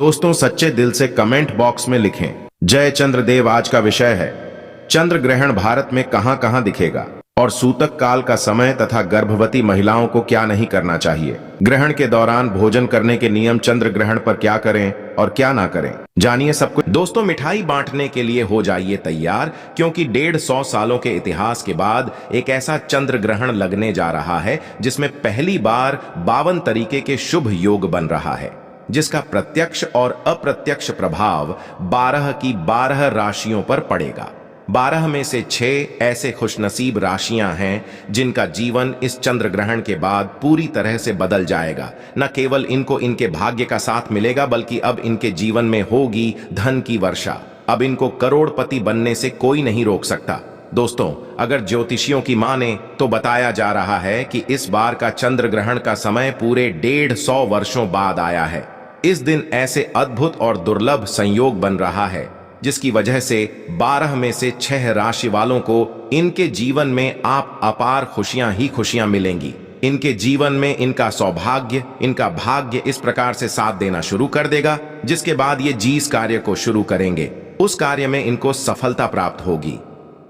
दोस्तों सच्चे दिल से कमेंट बॉक्स में लिखें जय चंद्रदेव। आज का विषय है चंद्र ग्रहण भारत में कहां कहां दिखेगा और सूतक काल का समय तथा गर्भवती महिलाओं को क्या नहीं करना चाहिए। ग्रहण के दौरान भोजन करने के नियम, चंद्र ग्रहण पर क्या करें और क्या ना करें, जानिए सब कुछ। दोस्तों मिठाई बांटने के लिए हो जाइए तैयार, क्योंकि 150 सालों के इतिहास के बाद एक ऐसा चंद्र ग्रहण लगने जा रहा है जिसमें पहली बार 52 तरीके के शुभ योग बन रहा है, जिसका प्रत्यक्ष और अप्रत्यक्ष प्रभाव 12 की 12 राशियों पर पड़ेगा। 12 में से 6 ऐसे खुशनसीब राशियां हैं जिनका जीवन इस चंद्र ग्रहण के बाद पूरी तरह से बदल जाएगा। न केवल इनको इनके भाग्य का साथ मिलेगा, बल्कि अब इनके जीवन में होगी धन की वर्षा। अब इनको करोड़पति बनने से कोई नहीं रोक सकता। दोस्तों अगर ज्योतिषियों की माने तो बताया जा रहा है कि इस बार का चंद्र ग्रहण का समय पूरे 150 वर्षों बाद आया है। इस दिन ऐसे अद्भुत और दुर्लभ संयोग बन रहा है जिसकी वजह से 12 में से 6 राशि वालों को इनके जीवन में आप अपार खुशियां ही खुशियां मिलेंगी। इनके जीवन में इनका सौभाग्य, इनका भाग्य इस प्रकार से साथ देना शुरू कर देगा, जिसके बाद ये जिस कार्य को शुरू करेंगे उस कार्य में इनको सफलता प्राप्त होगी।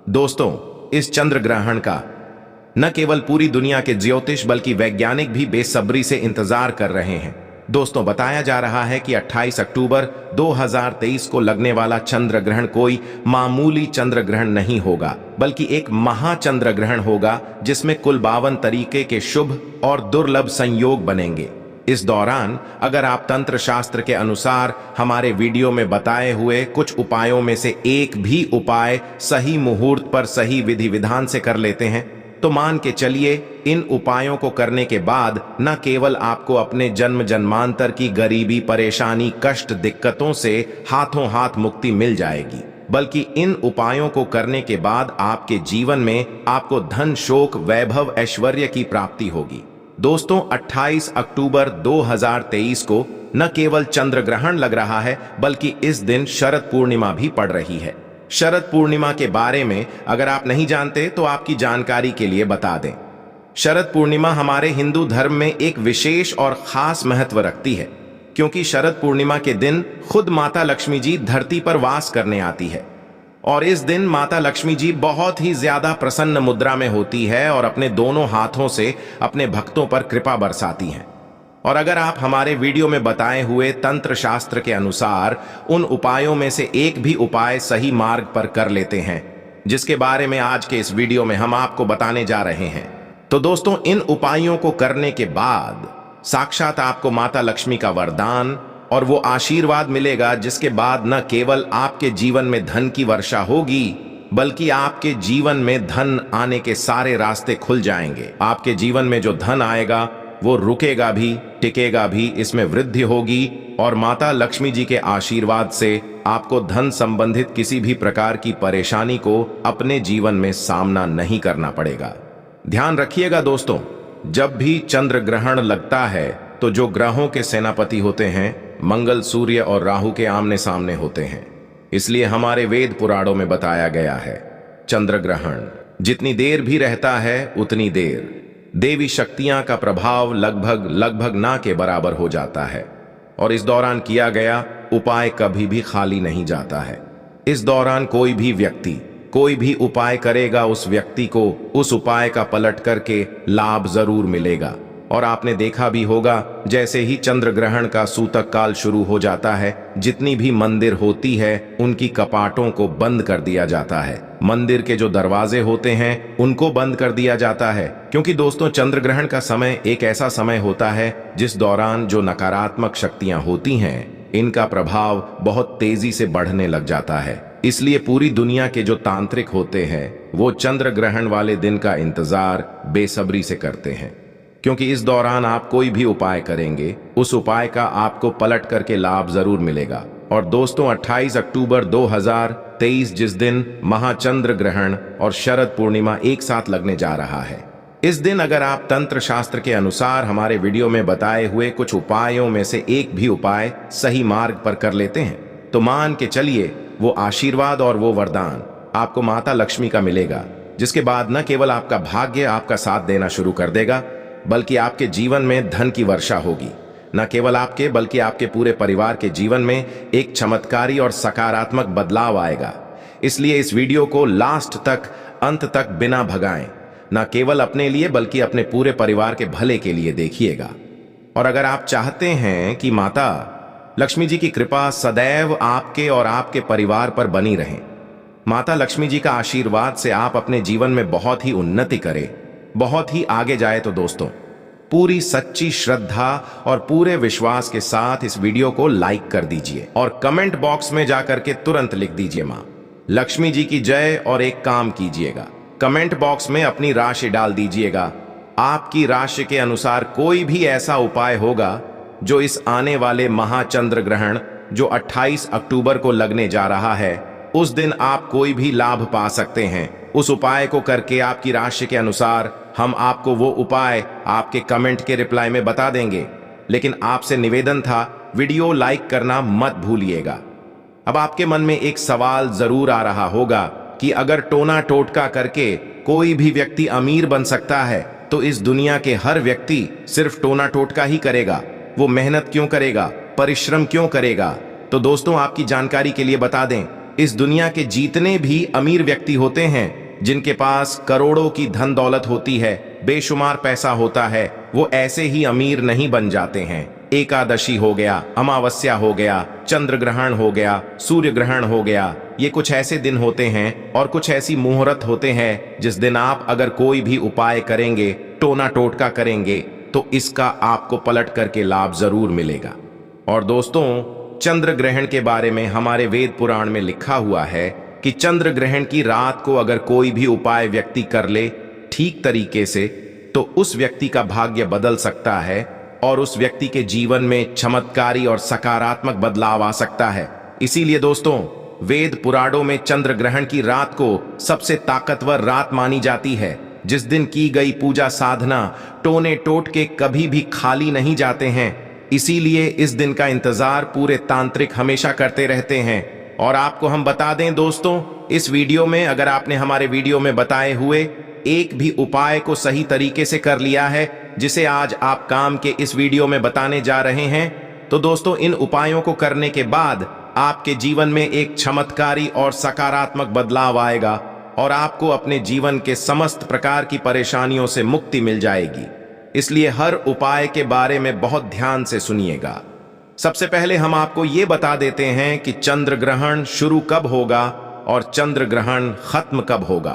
दोस्तों इस चंद्र ग्रहण का न केवल पूरी दुनिया के ज्योतिष बल्कि वैज्ञानिक भी बेसब्री से इंतजार कर रहे हैं। दोस्तों बताया जा रहा है कि 28 अक्टूबर 2023 को लगने वाला चंद्र ग्रहण कोई मामूली चंद्र ग्रहण नहीं होगा, बल्कि एक महाचंद्र ग्रहण होगा जिसमें कुल 52 तरीके के शुभ और दुर्लभ संयोग बनेंगे। इस दौरान अगर आप तंत्र शास्त्र के अनुसार हमारे वीडियो में बताए हुए कुछ उपायों में से एक भी उपाय सही मुहूर्त पर सही विधि विधान से कर लेते हैं तो मान के चलिए इन उपायों को करने के बाद न केवल आपको अपने जन्म जन्मांतर की गरीबी, परेशानी, कष्ट, दिक्कतों से हाथों हाथ मुक्ति मिल जाएगी, बल्कि इन उपायों को करने के बाद आपके जीवन में आपको धन, शोक, वैभव, ऐश्वर्य की प्राप्ति होगी। दोस्तों 28 अक्टूबर 2023 को न केवल चंद्र ग्रहण लग रहा है, बल्कि इस दिन शरद पूर्णिमा भी पड़ रही है। शरद पूर्णिमा के बारे में अगर आप नहीं जानते तो आपकी जानकारी के लिए बता दें। शरद पूर्णिमा हमारे हिंदू धर्म में एक विशेष और खास महत्व रखती है, क्योंकि शरद पूर्णिमा के दिन खुद माता लक्ष्मी जी धरती पर वास करने आती है और इस दिन माता लक्ष्मी जी बहुत ही ज्यादा प्रसन्न मुद्रा में होती है और अपने दोनों हाथों से अपने भक्तों पर कृपा बरसाती हैं। और अगर आप हमारे वीडियो में बताए हुए तंत्र शास्त्र के अनुसार उन उपायों में से एक भी उपाय सही मार्ग पर कर लेते हैं, जिसके बारे में आज के इस वीडियो में हम आपको बताने जा रहे हैं, तो दोस्तों इन उपायों को करने के बाद साक्षात आपको माता लक्ष्मी का वरदान और वो आशीर्वाद मिलेगा, जिसके बाद न केवल आपके जीवन में धन की वर्षा होगी, बल्कि आपके जीवन में धन आने के सारे रास्ते खुल जाएंगे। आपके जीवन में जो धन आएगा वो रुकेगा भी, टिकेगा भी, इसमें वृद्धि होगी और माता लक्ष्मी जी के आशीर्वाद से आपको धन संबंधित किसी भी प्रकार की परेशानी को अपने जीवन में सामना नहीं करना पड़ेगा। ध्यान रखिएगा दोस्तों, जब भी चंद्र ग्रहण लगता है तो जो ग्रहों के सेनापति होते हैं मंगल, सूर्य और राहु के आमने सामने होते हैं। इसलिए हमारे वेद पुराणों में बताया गया है चंद्र ग्रहण जितनी देर भी रहता है उतनी देर देवी शक्तियां का प्रभाव लगभग ना के बराबर हो जाता है और इस दौरान किया गया उपाय कभी भी खाली नहीं जाता है। इस दौरान कोई भी व्यक्ति कोई भी उपाय करेगा, उस व्यक्ति को उस उपाय का पलट करके लाभ जरूर मिलेगा। और आपने देखा भी होगा जैसे ही चंद्र ग्रहण का सूतक काल शुरू हो जाता है, जितनी भी मंदिर होती है उनकी कपाटों को बंद कर दिया जाता है, मंदिर के जो दरवाजे होते हैं उनको बंद कर दिया जाता है, क्योंकि दोस्तों चंद्र ग्रहण का समय एक ऐसा समय होता है जिस दौरान जो नकारात्मक शक्तियां होती हैं इनका प्रभाव बहुत तेजी से बढ़ने लग जाता है। इसलिए पूरी दुनिया के जो तांत्रिक होते हैं वो चंद्र ग्रहण वाले दिन का इंतजार बेसब्री से करते हैं, क्योंकि इस दौरान आप कोई भी उपाय करेंगे उस उपाय का आपको पलट करके लाभ जरूर मिलेगा। और दोस्तों 28 अक्टूबर 2023 जिस दिन महाचंद्र ग्रहण और शरद पूर्णिमा एक साथ लगने जा रहा है, इस दिन अगर आप तंत्र शास्त्र के अनुसार हमारे वीडियो में बताए हुए कुछ उपायों में से एक भी उपाय सही मार्ग पर कर लेते हैं तो मान के चलिए वो आशीर्वाद और वो वरदान आपको माता लक्ष्मी का मिलेगा, जिसके बाद न केवल आपका भाग्य आपका साथ देना शुरू कर देगा, बल्कि आपके जीवन में धन की वर्षा होगी। न केवल आपके बल्कि आपके पूरे परिवार के जीवन में एक चमत्कारी और सकारात्मक बदलाव आएगा। इसलिए इस वीडियो को लास्ट तक, अंत तक बिना भगाएं, न केवल अपने लिए बल्कि अपने पूरे परिवार के भले के लिए देखिएगा। और अगर आप चाहते हैं कि माता लक्ष्मी जी की कृपा सदैव आपके और आपके परिवार पर बनी रहे, माता लक्ष्मी जी का आशीर्वाद से आप अपने जीवन में बहुत ही उन्नति करें, बहुत ही आगे जाए, तो दोस्तों पूरी सच्ची श्रद्धा और पूरे विश्वास के साथ इस वीडियो को लाइक कर दीजिए और कमेंट बॉक्स में जाकर के तुरंत लिख दीजिए मां लक्ष्मी जी की जय। और एक काम कीजिएगा, कमेंट बॉक्स में अपनी राशि डाल दीजिएगा। आपकी राशि के अनुसार कोई भी ऐसा उपाय होगा जो इस आने वाले महाचंद्र ग्रहण जो 28 अक्टूबर को लगने जा रहा है, उस दिन आप कोई भी लाभ पा सकते हैं। उस उपाय को करके आपकी राशि के अनुसार हम आपको वो उपाय आपके कमेंट के रिप्लाई में बता देंगे। लेकिन आपसे निवेदन था, वीडियो लाइक करना मत भूलिएगा। अब आपके मन में एक सवाल जरूर आ रहा होगा कि अगर टोना टोटका करके कोई भी व्यक्ति अमीर बन सकता है, तो इस दुनिया के हर व्यक्ति सिर्फ टोना टोटका ही करेगा, वो मेहनत क्यों करेगा, परिश्रम क्यों करेगा? तो दोस्तों आपकी जानकारी के लिए बता दें, इस दुनिया के जितने भी अमीर व्यक्ति होते हैं, जिनके पास करोड़ों की धन दौलत होती है, बेशुमार पैसा होता है, वो ऐसे ही अमीर नहीं बन जाते हैं। एकादशी हो गया, अमावस्या हो गया, चंद्र ग्रहण हो गया, सूर्य ग्रहण हो गया, ये कुछ ऐसे दिन होते हैं और कुछ ऐसी मुहूर्त होते हैं जिस दिन आप अगर कोई भी उपाय करेंगे, टोना टोटका करेंगे, तो इसका आपको पलट करके लाभ जरूर मिलेगा। और दोस्तों चंद्र ग्रहण के बारे में हमारे वेद पुराण में लिखा हुआ है कि चंद्र ग्रहण की रात को अगर कोई भी उपाय व्यक्ति कर ले ठीक तरीके से, तो उस व्यक्ति का भाग्य बदल सकता है और उस व्यक्ति के जीवन में चमत्कारी और सकारात्मक बदलाव आ सकता है। इसीलिए दोस्तों वेद पुराणों में चंद्र ग्रहण की रात को सबसे ताकतवर रात मानी जाती है, जिस दिन की गई पूजा साधना, टोने टोटके कभी भी खाली नहीं जाते हैं। इसीलिए इस दिन का इंतजार पूरे तांत्रिक हमेशा करते रहते हैं। और आपको हम बता दें दोस्तों, इस वीडियो में अगर आपने हमारे वीडियो में बताए हुए एक भी उपाय को सही तरीके से कर लिया है, जिसे आज आप काम के इस वीडियो में बताने जा रहे हैं, तो दोस्तों इन उपायों को करने के बाद आपके जीवन में एक चमत्कारी और सकारात्मक बदलाव आएगा और आपको अपने जीवन के समस्त प्रकार की परेशानियों से मुक्ति मिल जाएगी। इसलिए हर उपाय के बारे में बहुत ध्यान से सुनिएगा। सबसे पहले हम आपको ये बता देते हैं कि चंद्र ग्रहण शुरू कब होगा और चंद्र ग्रहण खत्म कब होगा।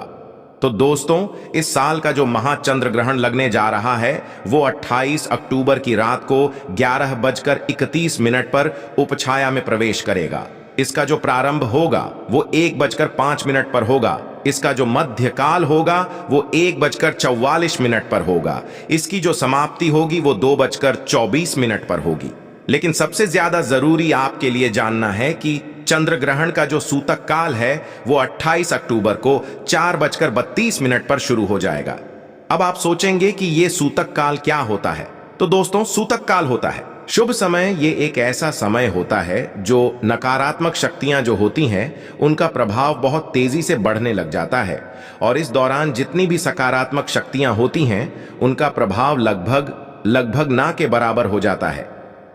तो दोस्तों इस साल का जो महाचंद्र ग्रहण लगने जा रहा है वो 28 अक्टूबर की रात को 11:31 पर उपछाया में प्रवेश करेगा। इसका जो प्रारंभ होगा वो 1:05 पर होगा। इसका जो मध्यकाल होगा वो 1:44 पर होगा। इसकी जो समाप्ति होगी वो 2:24 पर होगी। लेकिन सबसे ज्यादा जरूरी आपके लिए जानना है कि चंद्र ग्रहण का जो सूतक काल है वो 28 अक्टूबर को 4:32 पर शुरू हो जाएगा। अब आप सोचेंगे कि ये सूतक काल क्या होता है? तो दोस्तों सूतक काल होता है शुभ समय। ये एक ऐसा समय होता है जो नकारात्मक शक्तियां जो होती हैं उनका प्रभाव बहुत तेजी से बढ़ने लग जाता है, और इस दौरान जितनी भी सकारात्मक शक्तियां होती हैं उनका प्रभाव लगभग ना के बराबर हो जाता है।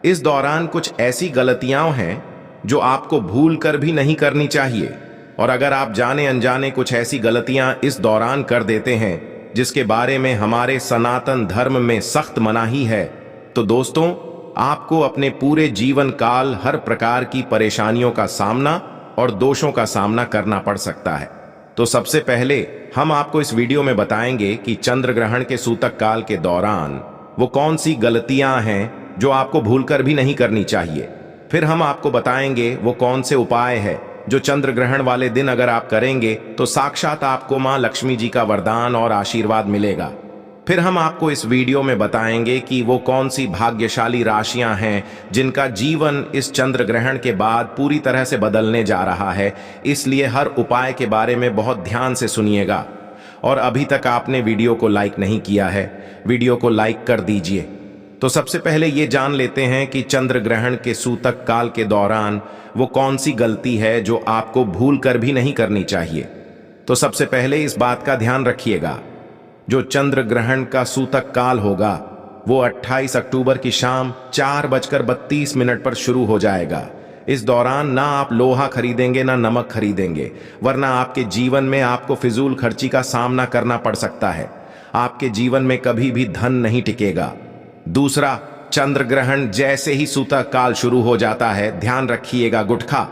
इस दौरान कुछ ऐसी गलतियां हैं जो आपको भूल कर भी नहीं करनी चाहिए, और अगर आप जाने अनजाने कुछ ऐसी गलतियां इस दौरान कर देते हैं जिसके बारे में हमारे सनातन धर्म में सख्त मनाही है, तो दोस्तों आपको अपने पूरे जीवन काल हर प्रकार की परेशानियों का सामना और दोषों का सामना करना पड़ सकता है। तो सबसे पहले हम आपको इस वीडियो में बताएंगे कि चंद्र ग्रहण के सूतक काल के दौरान वो कौन सी गलतियां हैं जो आपको भूलकर भी नहीं करनी चाहिए। फिर हम आपको बताएंगे वो कौन से उपाय है जो चंद्र ग्रहण वाले दिन अगर आप करेंगे तो साक्षात आपको मां लक्ष्मी जी का वरदान और आशीर्वाद मिलेगा। फिर हम आपको इस वीडियो में बताएंगे कि वो कौन सी भाग्यशाली राशियां हैं जिनका जीवन इस चंद्र ग्रहण के बाद पूरी तरह से बदलने जा रहा है। इसलिए हर उपाय के बारे में बहुत ध्यान से सुनिएगा। और अभी तक आपने वीडियो को लाइक नहीं किया है, वीडियो को लाइक कर दीजिए। तो सबसे पहले ये जान लेते हैं कि चंद्र ग्रहण के सूतक काल के दौरान वो कौन सी गलती है जो आपको भूल कर भी नहीं करनी चाहिए। तो सबसे पहले इस बात का ध्यान रखिएगा, जो चंद्र ग्रहण का सूतक काल होगा वो 28 अक्टूबर की शाम 4:32 पर शुरू हो जाएगा। इस दौरान ना आप लोहा खरीदेंगे ना नमक खरीदेंगे, वरना आपके जीवन में आपको फिजूल खर्ची का सामना करना पड़ सकता है। आपके जीवन में कभी भी धन नहीं टिकेगा। दूसरा, चंद्र ग्रहण जैसे ही सूतक काल शुरू हो जाता है, ध्यान रखिएगा, गुटखा,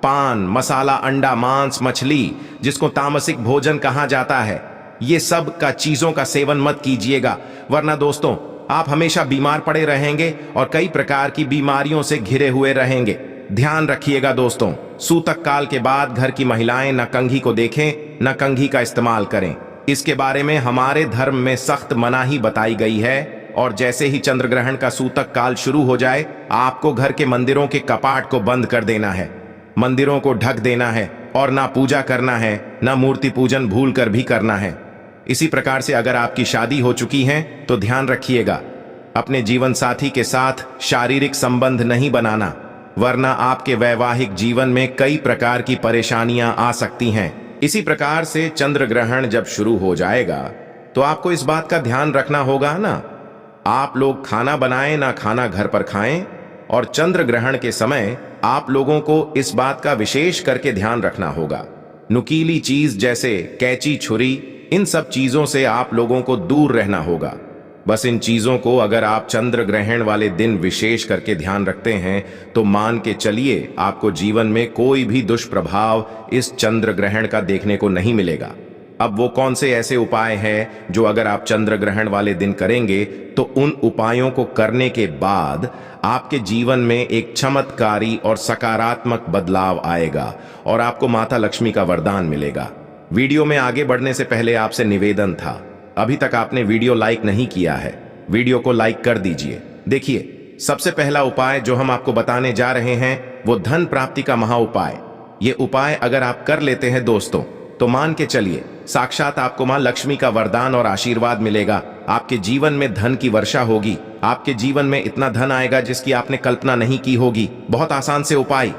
पान, मसाला, अंडा, मांस, मछली, जिसको तामसिक भोजन कहा जाता है, ये सब का चीजों का सेवन मत कीजिएगा, वरना दोस्तों आप हमेशा बीमार पड़े रहेंगे और कई प्रकार की बीमारियों से घिरे हुए रहेंगे। ध्यान रखिएगा दोस्तों, सूतक काल के बाद घर की महिलाएं न कंघी को देखें न कंघी का इस्तेमाल करें। इसके बारे में हमारे धर्म में सख्त मनाही बताई गई है। और जैसे ही चंद्र ग्रहण का सूतक काल शुरू हो जाए, आपको घर के मंदिरों के कपाट को बंद कर देना है, मंदिरों को ढक देना है और ना पूजा करना है, ना मूर्ति पूजन भूल कर भी करना है। इसी प्रकार से अगर आपकी शादी हो चुकी है तो ध्यान रखिएगा, अपने जीवन साथी के साथ शारीरिक संबंध नहीं बनाना, वरना आपके वैवाहिक जीवन में कई प्रकार की परेशानियां आ सकती हैं। इसी प्रकार से चंद्र ग्रहण जब शुरू हो जाएगा तो आपको इस बात का ध्यान रखना होगा ना, आप लोग खाना बनाएं ना खाना घर पर खाएं। और चंद्र ग्रहण के समय आप लोगों को इस बात का विशेष करके ध्यान रखना होगा, नुकीली चीज जैसे कैंची, छुरी, इन सब चीजों से आप लोगों को दूर रहना होगा। बस इन चीजों को अगर आप चंद्र ग्रहण वाले दिन विशेष करके ध्यान रखते हैं तो मान के चलिए आपको जीवन में कोई भी दुष्प्रभाव इस चंद्र ग्रहण का देखने को नहीं मिलेगा। अब वो कौन से ऐसे उपाय हैं जो अगर आप चंद्र ग्रहण वाले दिन करेंगे तो उन उपायों को करने के बाद आपके जीवन में एक चमत्कारी और सकारात्मक बदलाव आएगा और आपको माता लक्ष्मी का वरदान मिलेगा। वीडियो में आगे बढ़ने से पहले आपसे निवेदन था, अभी तक आपने वीडियो लाइक नहीं किया है, वीडियो को लाइक कर दीजिए। देखिए, सबसे पहला उपाय जो हम आपको बताने जा रहे हैं वो धन प्राप्ति का महा उपाय। ये उपाय अगर आप कर लेते हैं दोस्तों तो मान के चलिए साक्षात आपको मां लक्ष्मी का वरदान और आशीर्वाद मिलेगा। आपके जीवन में धन की वर्षा होगी, आपके जीवन में इतना धन आएगा जिसकी आपने कल्पना नहीं की होगी। बहुत आसान से उपाय,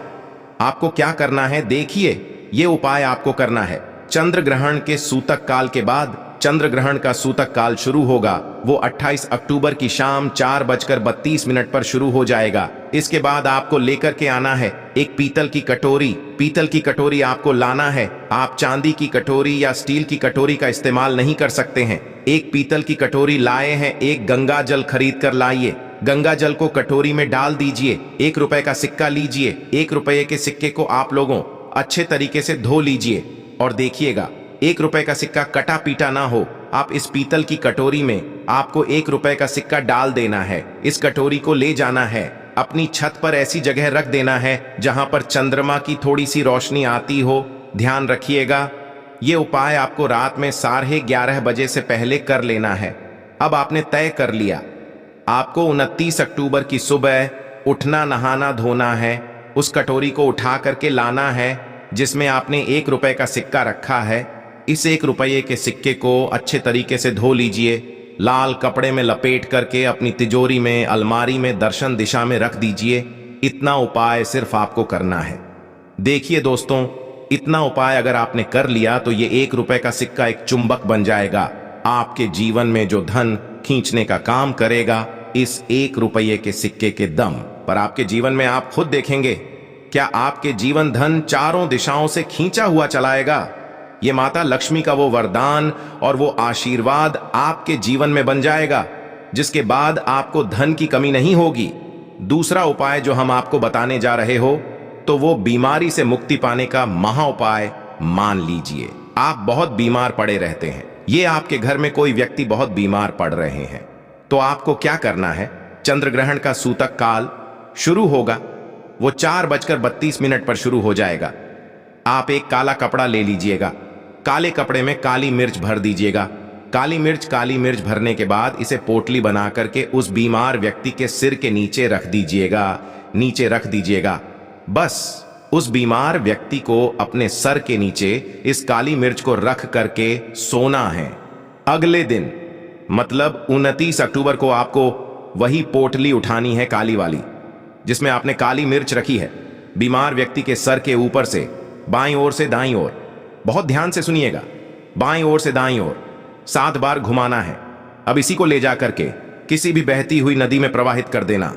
आपको क्या करना है देखिए, ये उपाय आपको करना है। चंद्र ग्रहण के सूतक काल के बाद चंद्र ग्रहण का सूतक काल शुरू होगा, वो 28 अक्टूबर की शाम 4:32 पर शुरू हो जाएगा। इसके बाद आपको लेकर के आना है एक पीतल की कटोरी। पीतल की कटोरी आपको लाना है, आप चांदी की कटोरी या स्टील की कटोरी का इस्तेमाल नहीं कर सकते हैं। एक पीतल की कटोरी लाए हैं, एक गंगा जल खरीद कर लाइए, गंगा जल को कटोरी में डाल दीजिए, 1 रुपए का सिक्का लीजिए, 1 रुपए के सिक्के को आप लोगों अच्छे तरीके से धो लीजिए और देखिएगा 1 रुपए का सिक्का कटा पीटा ना हो। आप इस पीतल की कटोरी में आपको 1 रुपए का सिक्का डाल देना है। इस कटोरी को ले जाना है, अपनी छत पर ऐसी जगह रख देना है जहां पर चंद्रमा की थोड़ी सी रोशनी आती हो। ध्यान रखिएगा, ये उपाय आपको रात में 11:30 बजे से पहले कर लेना है। अब आपने तय कर लिया, आपको 29 अक्टूबर की सुबह उठना, नहाना, धोना है, उस कटोरी को उठा करके लाना है जिसमें आपने 1 रुपए का सिक्का रखा है। इस 1 रुपये के सिक्के को अच्छे तरीके से धो लीजिए, लाल कपड़े में लपेट करके अपनी तिजोरी में, अलमारी में दर्शन दिशा में रख दीजिए। इतना उपाय सिर्फ आपको करना है। देखिए दोस्तों, इतना उपाय अगर आपने कर लिया तो ये 1 रुपए का सिक्का एक चुंबक बन जाएगा, आपके जीवन में जो धन खींचने का काम करेगा इस 1 रुपये के सिक्के के दम पर। आपके जीवन में आप खुद देखेंगे क्या आपके जीवन धन चारों दिशाओं से खींचा हुआ चलाएगा। ये माता लक्ष्मी का वो वरदान और वो आशीर्वाद आपके जीवन में बन जाएगा, जिसके बाद आपको धन की कमी नहीं होगी। दूसरा उपाय जो हम आपको बताने जा रहे हो तो वो बीमारी से मुक्ति पाने का महा उपाय। मान लीजिए आप बहुत बीमार पड़े रहते हैं, ये आपके घर में कोई व्यक्ति बहुत बीमार पड़ रहे हैं, तो आपको क्या करना है, चंद्र ग्रहण का सूतक काल शुरू होगा, वो 4:32 पर शुरू हो जाएगा। आप एक काला कपड़ा ले लीजिएगा, काले कपड़े में काली मिर्च भर दीजिएगा। काली मिर्च भरने के बाद इसे पोटली बना करके उस बीमार व्यक्ति के सिर के नीचे रख दीजिएगा। बस उस बीमार व्यक्ति को अपने सर के नीचे इस काली मिर्च को रख करके सोना है। अगले दिन मतलब 29 अक्टूबर को आपको वही पोटली उठानी है, काली वाली, जिसमें आपने काली मिर्च रखी है, बीमार व्यक्ति के सर के ऊपर से बाईं ओर से दाईं ओर, बहुत ध्यान से सुनिएगा, बाईं ओर से दाईं ओर 7 बार घुमाना है। अब इसी को ले जा करके किसी भी बहती हुई नदी में प्रवाहित कर देना।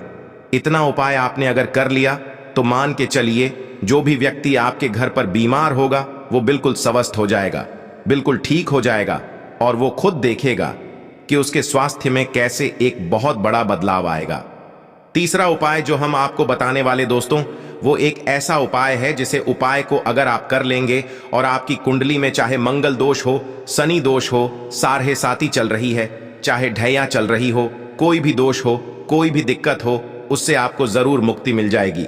इतना उपाय आपने अगर कर लिया तो मान के चलिए जो भी व्यक्ति आपके घर पर बीमार होगा वो बिल्कुल स्वस्थ हो जाएगा, बिल्कुल ठीक हो जाएगा और वो खुद देखेगा कि उसके स्वास्थ्य में कैसे एक बहुत बड़ा बदलाव आएगा। तीसरा उपाय जो हम आपको बताने वाले दोस्तों, वो एक ऐसा उपाय है जिसे उपाय को अगर आप कर लेंगे और आपकी कुंडली में चाहे मंगल दोष हो, शनि दोष हो, सारहे साती चल रही है, चाहे ढैया चल रही हो, कोई भी दोष हो, कोई भी दिक्कत हो, उससे आपको जरूर मुक्ति मिल जाएगी।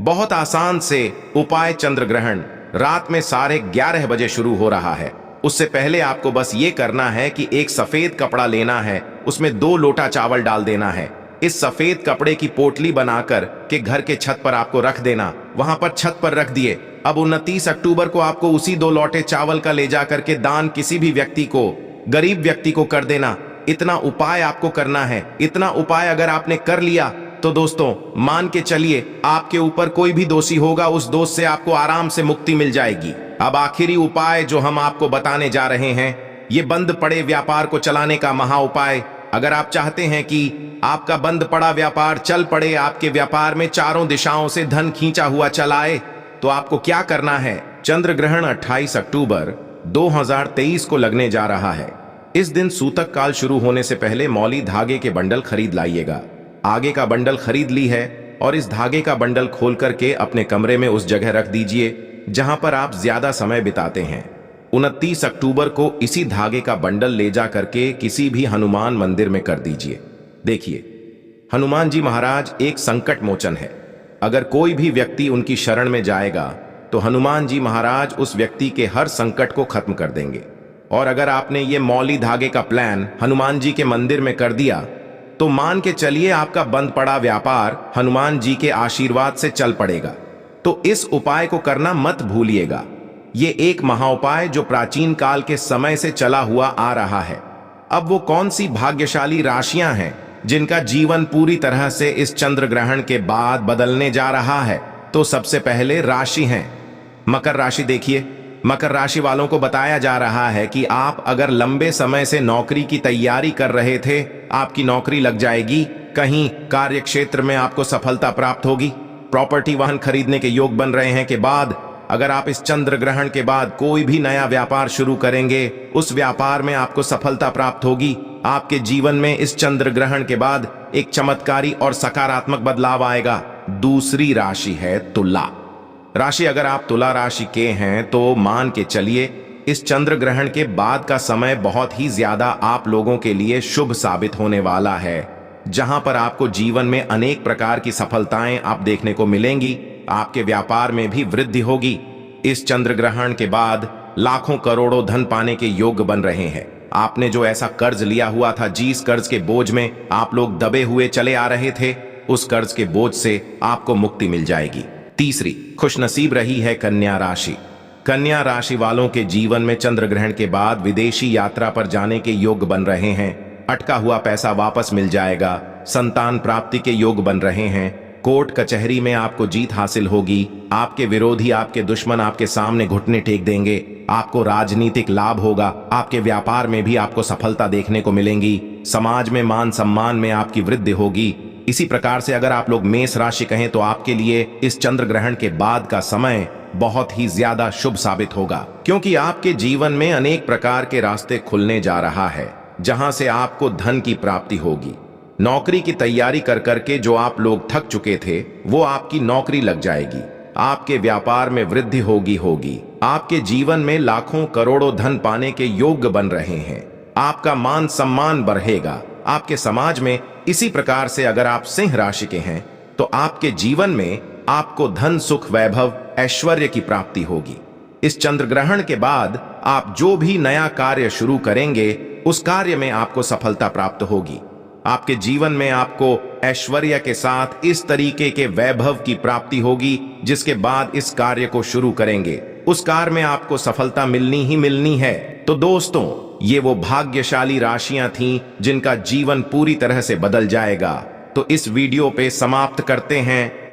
बहुत आसान से उपाय चंद्र ग्रहण रात में 11:30 बजे शुरू हो रहा है। उससे पहले आपको बस ये करना है कि एक सफेद कपड़ा लेना है, उसमें 2 लोटा चावल डाल देना है। इस सफेद कपड़े की पोटली बनाकर के घर के छत पर आपको रख देना, वहां पर छत पर रख दिए। अब 29 अक्टूबर को आपको उसी 2 लोटे चावल का ले जाकर के दान किसी भी व्यक्ति को, गरीब व्यक्ति को कर देना। इतना उपाय आपको करना है। इतना उपाय अगर आपने कर लिया तो दोस्तों मान के चलिए आपके ऊपर कोई भी दोषी होगा, उस दोष से आपको आराम से मुक्ति मिल जाएगी। अब आखिरी उपाय जो हम आपको बताने जा रहे हैं, ये बंद पड़े व्यापार को चलाने का महा उपाय। अगर आप चाहते हैं कि आपका बंद पड़ा व्यापार चल पड़े, आपके व्यापार में चारों दिशाओं से धन खींचा हुआ चलाए, तो आपको क्या करना है? चंद्र ग्रहण 28 अक्टूबर 2023 को लगने जा रहा है। इस दिन सूतक काल शुरू होने से पहले मौली धागे के बंडल खरीद लाइएगा। आगे का बंडल खरीद ली है और इस धागे का बंडल खोल करके अपने कमरे में उस जगह रख दीजिए जहां पर आप ज्यादा समय बिताते हैं। 29 अक्टूबर को इसी धागे का बंडल ले जा करके किसी भी हनुमान मंदिर में कर दीजिए। देखिए, हनुमान जी महाराज एक संकट मोचन है। अगर कोई भी व्यक्ति उनकी शरण में जाएगा तो हनुमान जी महाराज उस व्यक्ति के हर संकट को खत्म कर देंगे। और अगर आपने ये मौली धागे का प्लान हनुमान जी के मंदिर में कर दिया तो मान के चलिए आपका बंद पड़ा व्यापार हनुमान जी के आशीर्वाद से चल पड़ेगा। तो इस उपाय को करना मत भूलिएगा। ये एक महाउपाय जो प्राचीन काल के समय से चला हुआ आ रहा है। अब वो कौन सी भाग्यशाली राशियां हैं जिनका जीवन पूरी तरह से इस चंद्र ग्रहण के बाद बदलने जा रहा है? तो सबसे पहले राशि है मकर राशि। देखिए, मकर राशि वालों को बताया जा रहा है कि आप अगर लंबे समय से नौकरी की तैयारी कर रहे थे, आपकी नौकरी लग जाएगी। कहीं कार्य क्षेत्र में आपको सफलता प्राप्त होगी। प्रॉपर्टी वाहन खरीदने के योग बन रहे हैं के बाद अगर आप इस चंद्र ग्रहण के बाद कोई भी नया व्यापार शुरू करेंगे, उस व्यापार में आपको सफलता प्राप्त होगी। आपके जीवन में इस चंद्र ग्रहण के बाद एक चमत्कारी और सकारात्मक बदलाव आएगा। दूसरी राशि है तुला राशि। अगर आप तुला राशि के हैं तो मान के चलिए इस चंद्र ग्रहण के बाद का समय बहुत ही ज्यादा आप लोगों के लिए शुभ साबित होने वाला है, जहां पर आपको जीवन में अनेक प्रकार की सफलताएं आप देखने को मिलेंगी। आपके व्यापार में भी वृद्धि होगी। इस चंद्र ग्रहण के बाद लाखों करोड़ों धन पाने के योग बन रहे हैं। आपने जो ऐसा कर्ज लिया हुआ था, जिस कर्ज के बोझ में आप लोग दबे हुए चले आ रहे थे, उस कर्ज के बोझ से आपको मुक्ति मिल जाएगी। तीसरी खुशनसीब रही है कन्या राशि। कन्या राशि वालों के जीवन में चंद्र ग्रहण के बाद विदेशी यात्रा पर जाने के योग बन रहे हैं। अटका हुआ पैसा वापस मिल जाएगा। संतान प्राप्ति के योग बन रहे हैं। कोर्ट कचहरी में आपको जीत हासिल होगी। आपके विरोधी, आपके दुश्मन आपके सामने घुटने टेक देंगे। आपको राजनीतिक लाभ होगा। आपके व्यापार में भी आपको सफलता देखने को मिलेंगी। समाज में मान सम्मान में आपकी वृद्धि होगी। इसी प्रकार से अगर आप लोग मेष राशि कहें तो आपके लिए इस चंद्र ग्रहण के बाद का समय बहुत ही ज्यादा शुभ साबित होगा, क्योंकि आपके जीवन में अनेक प्रकार के रास्ते खुलने जा रहा है, जहां से आपको धन की प्राप्ति होगी। नौकरी की तैयारी कर करके जो आप लोग थक चुके थे, वो आपकी नौकरी लग जाएगी। आपके व्यापार में वृद्धि होगी। आपके जीवन में लाखों करोड़ों धन पाने के योग बन रहे हैं। आपका मान सम्मान बढ़ेगा आपके समाज में। इसी प्रकार से अगर आप सिंह राशि के हैं तो आपके जीवन में आपको धन, सुख, वैभव, ऐश्वर्य की प्राप्ति होगी। इस चंद्र ग्रहण के बाद आप जो भी नया कार्य शुरू करेंगे, उस कार्य में आपको सफलता प्राप्त होगी। आपके जीवन में आपको ऐश्वर्य के साथ इस तरीके के वैभव की प्राप्ति होगी, जिसके बाद इस कार्य को शुरू करेंगे, उस कार्य में आपको सफलता मिलनी ही मिलनी है। तो दोस्तों, ये वो भाग्यशाली राशियां थीं जिनका जीवन पूरी तरह से बदल जाएगा। तो इस वीडियो पे समाप्त करते हैं।